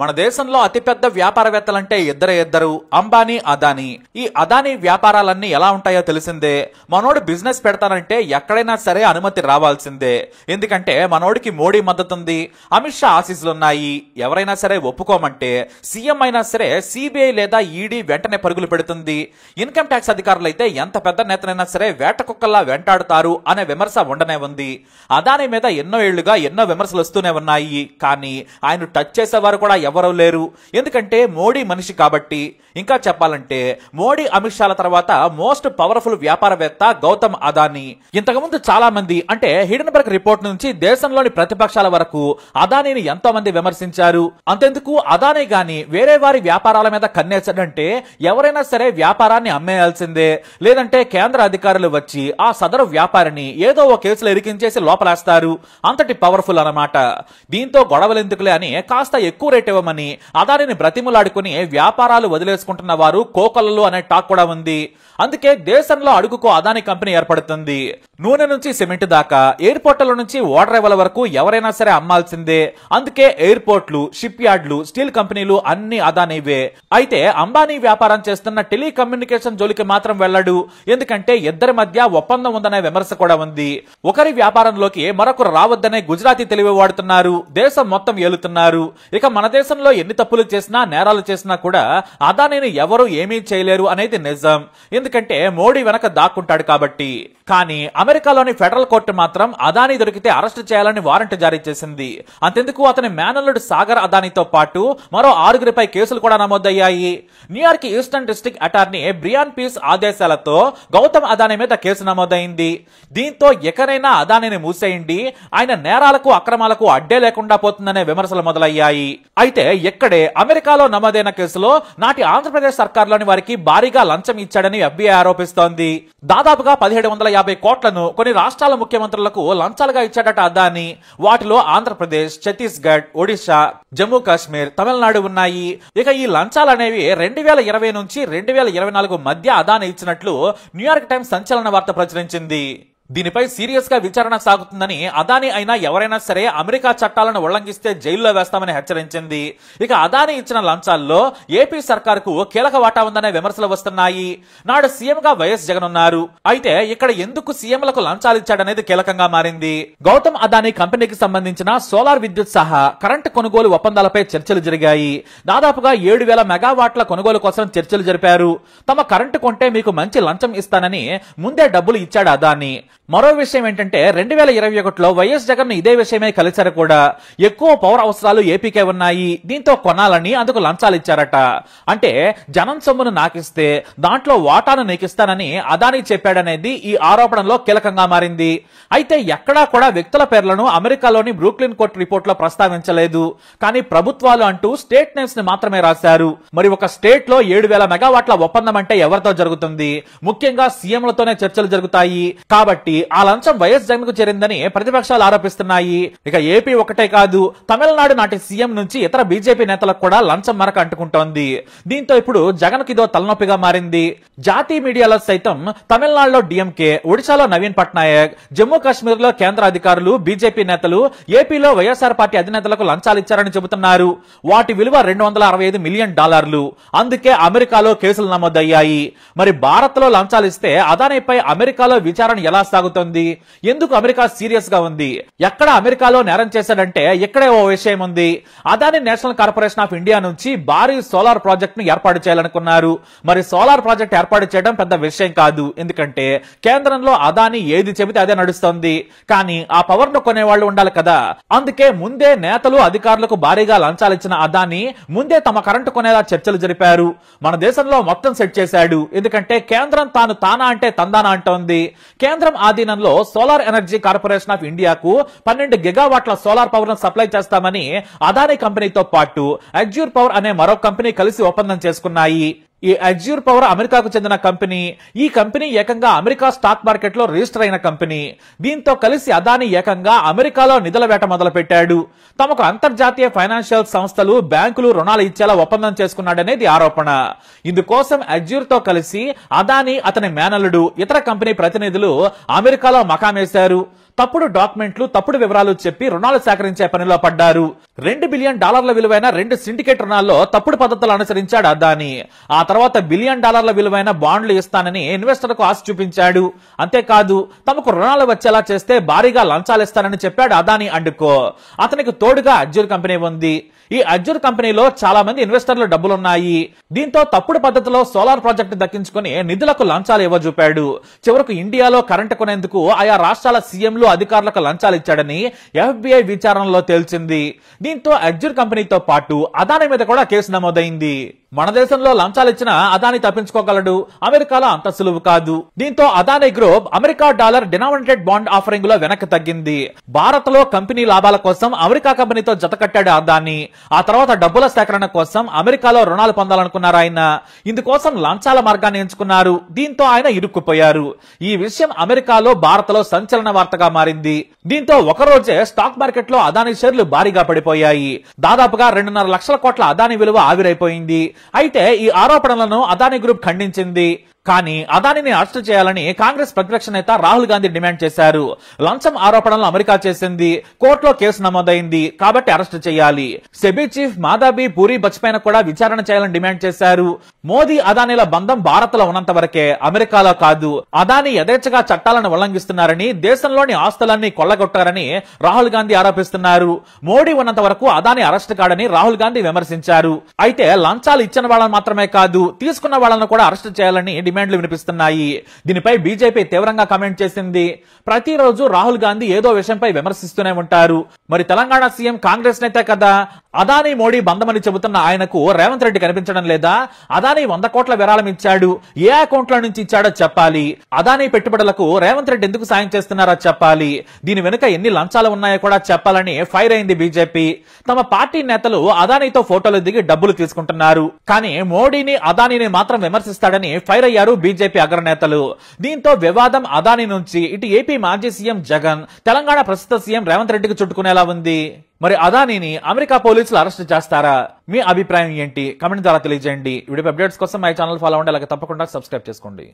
మన దేశంలో అతిపెద్ద వ్యాపారవేత్తలంటే ఇద్దరు అంబానీ, అదానీ. ఈ అదానీ వ్యాపారాలన్నీ ఎలా ఉంటాయో తెలిసిందే. మనోడు బిజినెస్ పెడతానంటే ఎక్కడైనా సరే అనుమతి రావాల్సిందే. ఎందుకంటే మనోడికి మోడీ మద్దతు ఉంది, అమిత్ షా ఆశీస్సులున్నాయి. ఎవరైనా సరే ఒప్పుకోమంటే సీఎం అయినా సరే సిబిఐ లేదా ఈడీ వెంటనే పరుగులు పెడుతుంది. ఇన్కమ్ ట్యాక్స్ అధికారులు అయితే ఎంత పెద్ద నేతనైనా సరే వేట కుక్కల్లా వెంటాడుతారు అనే విమర్శ ఉండనే ఉంది. అదానీ మీద ఎన్నో ఏళ్లుగా ఎన్నో విమర్శలు వస్తూనే ఉన్నాయి. కానీ ఆయన టచ్ చేసేవారు కూడా ఎవరూ లేరు. ఎందుకంటే మోడీ మనిషి కాబట్టి. ఇంకా చెప్పాలంటే మోడీ, అమిత్ షాల తర్వాత మోస్ట్ పవర్ఫుల్ వ్యాపారవేత్త గౌతమ్ అదానీ. ఇంతకుముందు చాలా మంది, అంటే హిడెన్బర్గ్ రిపోర్ట్ నుంచి దేశంలోని ప్రతిపక్షాల వరకు అదానీని ఎంతో మంది విమర్శించారు. అంతెందుకు, అదానీ గాని వేరే వారి వ్యాపారాల మీద కన్నేసాడంటే ఎవరైనా సరే వ్యాపారాన్ని అమ్మేయాల్సిందే, లేదంటే కేంద్ర అధికారులు వచ్చి ఆ సదరు వ్యాపారిని ఏదో ఓ కేసులో ఇరికించేసి లోపలేస్తారు. అంతటి పవర్ఫుల్ అన్నమాట. దీంతో గొడవలెందుకులే అని కాస్త ఎక్కువ రేట్ ఇవ్వమని అదానీని బ్రతిములాడుకుని వ్యాపారాలు వదిలేసుకుంటున్న వారు కోకొల్లలు అనే టాక్ కూడా ఉంది. అందుకే దేశంలో అడుగుకో అదానీ కంపెనీ ఏర్పడుతుంది. నూనె నుంచి సిమెంట్ దాకా, ఎయిర్పోర్ట్ల నుంచి ఓడరేవల వరకు ఎవరైనా సరే అమ్మాల్సిందే. అందుకే ఎయిర్పోర్ట్లు, షిప్ యార్డ్లు, స్టీల్ కంపెనీలు అన్ని అదానీవే. అయితే అంబానీ వ్యాపారం చేస్తున్న టెలికమ్యూనికేషన్ జోలికి మాత్రం వెళ్ళడు. ఎందుకంటే ఇద్దరి మధ్య ఒప్పందం ఉందనే విమర్శ కూడా ఉంది. ఒకరి వ్యాపారంలోకి మరొకరు రావద్దనే గుజరాతీ తెలివి వాడుతున్నారు. దేశం మొత్తం ఏలుతున్నారు. ఇక మన దేశంలో ఎన్ని తప్పులు చేసినా, నేరాలు చేసినా కూడా అదానీని ఎవరు ఏమీ చేయలేరు అనేది నిజం. ఎందుకంటే మోడీ వెనక దాక్కుంటాడు కాబట్టి. కానీ అమెరికాలోని ఫెడరల్ కోర్టు మాత్రం అదానీ దొరికితే అరెస్ట్ చేయాలని వారెంట్ జారీ చేసింది. అంతెందుకు, అతని మేనల్లుడు సాగర్ అదానీతో పాటు మరో 6గురిపై కేసులు కూడా నమోదయ్యాయి. New York eastern district attorney Breon Peace ఆదేశాలతో గౌతమ్ అదానీ మీద కేసు నమోదైంది. దీంతో ఎకరైనా అదానీని మూసేయండి, ఆయన నేరాలకు అక్రమాలకు అడ్డే లేకుండా పోతుందనే విమర్శలు మొదలయ్యాయి. అయితే ఇక్కడే అమెరికాలో నమోదైన కేసులో నాటి ఆంధ్రప్రదేశ్ సర్కార్లోని వారికి భారీగా లంచం ఇచ్చాడని FBI ఆరోపిస్తోంది. దాదాపుగా 1750 కోట్లను కొన్ని రాష్ట్రాల ముఖ్యమంత్రులకు లంచాలుగా ఇచ్చాడట అదానీ. వాటిలో ఆంధ్రప్రదేశ్, ఛత్తీస్గఢ్, ఒడిశా, జమ్మూ కాశ్మీర్, తమిళనాడు ఉన్నాయి. ఇక ఈ లంచాలనేవి 2020 నుంచి 2024 మధ్య అదానీ ఇచ్చినట్లు న్యూయార్క్ టైమ్స్ సంచలన వార్త ప్రచురించింది. దీనిపై సీరియస్ గా విచారణ సాగుతుందని అదానీ అయినా ఎవరైనా సరే అమెరికా చట్టాలను ఉల్లంఘిస్తే జైల్లో వేస్తామని హెచ్చరించింది. ఇక అదానీ ఇచ్చిన లంచాల్లో ఏపీ సర్కారుకు కీలక వాటా ఉందనే విమర్శలు వస్తున్నాయి. నాడు సీఎం గా వైఎస్ జగన్ ఉన్నారు. అయితే ఇక్కడ ఎందుకు సీఎంలకు లంచాలు ఇచ్చాడనేది కీలకంగా మారింది. గౌతమ్ అదానీ కంపెనీకి సంబంధించిన సోలార్ విద్యుత్ సహా కరెంటు కొనుగోలు ఒప్పందాలపై చర్చలు జరిగాయి. దాదాపుగా 7000 మెగావాట్ల కొనుగోలు కోసం చర్చలు జరిపారు. తమ కరెంటు కొంటే మీకు మంచి లంచం ఇస్తానని ముందే డబ్బులు ఇచ్చాడు అదానీ. మరో విషయం ఏంటంటే 2021లో వైఎస్ జగన్ ఇదే విషయమే కలిశారు కూడా. ఎక్కువ పవర్ అవసరాలు ఏపీకే ఉన్నాయి, దీంతో కొనాలని అందుకు లంచాలు ఇచ్చారట. అంటే జనం సొమ్మును నాకిస్తే దాంట్లో వాటాను నీకిస్తానని అదానీ చెప్పాడనేది ఈ ఆరోపణలో కీలకంగా మారింది. అయితే ఎక్కడా కూడా వ్యక్తుల పేర్లను అమెరికాలోని బ్రూక్లిన్ కోర్టు రిపోర్ట్ లో ప్రస్తావించలేదు. కానీ ప్రభుత్వాలు అంటూ స్టేట్ నేమ్స్ ని మాత్రమే రాశారు. మరి ఒక స్టేట్ లో 7000 మెగావాట్ల ఒప్పందం అంటే ఎవరితో జరుగుతుంది? ముఖ్యంగా సీఎంలతోనే చర్చలు జరుగుతాయి. కాబట్టి ఆ లంచం వైఎస్ జగన్ కు చేరిందని ప్రతిపక్షాలు ఆరోపిస్తున్నాయి. ఇక ఏపీ ఒకటే కాదు, తమిళనాడు నాటి సీఎం నుంచి ఇతర బీజేపీ నేతలకు కూడా లంచం మరక అంటుకుంటోంది. దీంతో ఇప్పుడు జగన్ కిదో తలనొప్పిగా మారింది. జాతీయ మీడియాలో సైతం తమిళనాడులో DMK, ఒడిశాలో నవీన్ పట్నాయక్, జమ్మూ కాశ్మీర్ లో కేంద్ర అధికారులు, బీజేపీ నేతలు ఏపీలో వైఎస్ఆర్ పార్టీ అధినేతలకు లంచాలు ఇచ్చారని చెబుతున్నారు. వాటి విలువ $265 మిలియన్. అందుకే అమెరికాలో కేసులు నమోదయ్యాయి. మరి భారత్ లో లంచాలు ఇస్తే అదానీపై అమెరికాలో విచారణ ఎలా సాగుతుంది? ఎందుకు అమెరికా సీరియస్ గా ఉంది? ఎక్కడ అమెరికాలో నేరం చేశాడంటే ఇక్కడే ఓ విషయం ఉంది. Adani national corporation of India నుంచి భారీ సోలార్ ప్రాజెక్ట్ ను ఏర్పాటు చేయాలనుకున్నారు. మరి సోలార్ ప్రాజెక్ట్ ఏర్పాటు చేయడం పెద్ద విషయం కాదు. ఎందుకంటే కేంద్రంలో అదానీ ఏది చెబితే అదే నడుస్తోంది. కానీ ఆ పవర్ ను కొనేవాళ్లు ఉండాలి కదా. అందుకే ముందే నేతలు, అధికారులకు భారీగా లంచాలు ఇచ్చిన అదానీ ముందే తమ కరెంటు కొనేలా చర్చలు జరిపారు. మన దేశంలో మొత్తం సెట్ చేశాడు. ఎందుకంటే కేంద్రం తాను తానా అంటే తందానా అంటోంది. కేంద్రం ఆధీనంలో సోలార్ ఎనర్జీ కార్పొరేషన్ ఆఫ్ ఇండియాకు 12 గిగావాట్ల సోలార్ పవర్ ను సప్లై చేస్తామని అదానీ కంపెనీతో పాటు అజ్యూర్ పవర్ అనే మరో కంపెనీ కలిసి ఒప్పందం చేసుకున్నాయి. ఈ అజ్యూర్ పవర్ అమెరికాకు చెందిన కంపెనీ. ఈ కంపెనీ ఏకంగా అమెరికా స్టాక్ మార్కెట్ లో రిజిస్టర్ అయిన కంపెనీ. దీంతో కలిసి అదానీ ఏకంగా అమెరికాలో నిధుల వేట మొదలు పెట్టాడు. తమకు అంతర్జాతీయ ఫైనాన్షియల్ సంస్థలు, బ్యాంకులు రుణాలు ఇచ్చేలా ఒప్పందం చేసుకున్నాడనేది ఆరోపణ. ఇందుకోసం అజ్యూర్ తో కలిసి అదానీ, అతని మేనల్లుడు, ఇతర కంపెనీ ప్రతినిధులు అమెరికాలో మకామేశారు. తప్పుడు డాక్యుమెంట్లు, తప్పుడు వివరాలు చెప్పి రుణాలు సేకరించే పనిలో పడ్డారు. $2 బిలియన్ విలువైన 2 సిండికేట్ రుణాల్లో తప్పుడు పద్ధతులు అనుసరించాడు అదానీ. ఆ తర్వాత $1 బిలియన్ విలువైన బాండ్లు ఇస్తానని ఇన్వెస్టర్కు ఆశ చూపించాడు. అంతేకాదు తమకు రుణాలు వచ్చేలా చేస్తే భారీగా లంచాలు ఇస్తానని చెప్పాడు అదానీ అండ్ కో. అతనికి తోడుగా అజ్జూర్ కంపెనీ ఉంది. ఈ అజ్జూర్ కంపెనీలో చాలా మంది ఇన్వెస్టర్లు డబ్బులున్నాయి. దీంతో తప్పుడు పద్ధతిలో సోలార్ ప్రాజెక్టు దక్కించుకుని నిధులకు లంచాలు ఇవ్వజూపాడు. చివరకు ఇండియాలో కరెంటు కొనేందుకు ఆయా రాష్ట్రాల సీఎంలు అధికారులకు లంచాలు ఇచ్చాడని FBI విచారణలో తేల్చింది. దీంతో అజ్జూర్ కంపెనీతో పాటు అదానీ మీద కూడా కేసు నమోదైంది. మన దేశంలో లంచాలు ఇచ్చిన అదానీ తప్పించుకోగలడు, అమెరికాలో అంత సులువు కాదు. దీంతో Adani group America dollar denominated bond offering లో వెనక్కి తగ్గింది. భారత్ లో కంపెనీ లాభాల కోసం అమెరికా కంపెనీతో జతకట్టాడు అదానీ. ఆ తర్వాత డబ్బుల సేకరణ కోసం అమెరికాలో రుణాలు పొందాలనుకున్నారు ఆయన. ఇందుకోసం లంచాల మార్గాన్ని ఎంచుకున్నారు. దీంతో ఆయన ఇరుక్కుపోయారు. ఈ విషయం అమెరికాలో భారత్ లో సంచలన వార్తగా మారింది. దీంతో ఒకరోజే స్టాక్ మార్కెట్ లో అదానీ షేర్లు భారీగా పడిపోయాయి. దాదాపుగా 2.5 లక్షల కోట్ల అదానీ విలువ ఆవిరైపోయింది. అయితే ఈ ఆరోపణలను అదానీ గ్రూప్ ఖండించింది. కానీ అదానీని అరెస్ట్ చేయాలని కాంగ్రెస్ ప్రతిపక్ష నేత రాహుల్ గాంధీ డిమాండ్ చేశారు. లంచం ఆరోపణలు అమెరికా చేసింది, కోర్టులో కేసు నమోదైంది కాబట్టి అరెస్ట్ చేయాలి. సెబీ చీఫ్ మాధవి పూరి బచ్పైన కూడా విచారణ చేయాలని డిమాండ్ చేశారు. మోదీ అదానీల బంధం భారత్ లో ఉన్నంత వరకే, అమెరికాలో కాదు. అదానీ యథేచ్ఛగా చట్టాలను ఉల్లంఘిస్తున్నారని, దేశంలోని ఆస్తులన్నీ కొల్లగొట్టారని రాహుల్ గాంధీ ఆరోపిస్తున్నారు. మోడీ ఉన్నంత వరకు అదానీ అరెస్ట్ కాడని రాహుల్ గాంధీ విమర్శించారు. అయితే లంచాలు ఇచ్చిన వాళ్ళని మాత్రమే కాదు, తీసుకున్న వాళ్ళను కూడా అరెస్ట్ చేయాలని డిమాండ్లు వినిపిస్తున్నాయి. దీనిపై బీజేపీ తీవ్రంగా కామెంట్ చేసింది. ప్రతిరోజు రాహుల్ గాంధీ ఏదో విషయంపై విమర్శిస్తూనే ఉంటారు. మరి తెలంగాణ సీఎం కాంగ్రెస్ నేతే కదా. అదానీ మోడీ బంధమని చెబుతున్న ఆయనకు రేవంత్ రెడ్డి కనిపించడం లేదా? అదానీ 100 కోట్ల విరాళం ఇచ్చాడు, ఏ అకౌంట్ల నుంచి ఇచ్చాడో చెప్పాలి. అదానీ పెట్టుబడులకు రేవంత్ రెడ్డి ఎందుకు సాయం చేస్తున్నారో చెప్పాలి. దీని వెనుక ఎన్ని లంచాలు ఉన్నాయో కూడా చెప్పాలని ఫైర్ అయింది బీజేపీ. తమ పార్టీ నేతలు అదానీతో ఫోటోలు దిగి డబ్బులు తీసుకుంటున్నారు, కానీ మోడీని అదానీని మాత్రం విమర్శిస్తాడని ఫైర్ అయ్యారు బీజేపీ అగ్రనేతలు. దీంతో వివాదం అదానీ నుంచి ఇటు ఏపీ మాజీ సీఎం జగన్, తెలంగాణ ప్రస్తుత సీఎం రేవంత్ రెడ్డికి చుట్టుకునేలా ఉంది. మరి అదానీని అమెరికా పోలీసులు అరెస్ట్ చేస్తారా? మీ అభిప్రాయం ఏంటి? కామెంట్ ద్వారా తెలియజేయండి. వీడియో అప్డేట్స్ కోసం మై ఛానల్ ఫాలో అవ్వండి, అలాగే తప్పకుండా సబ్స్క్రైబ్ చేసుకోండి.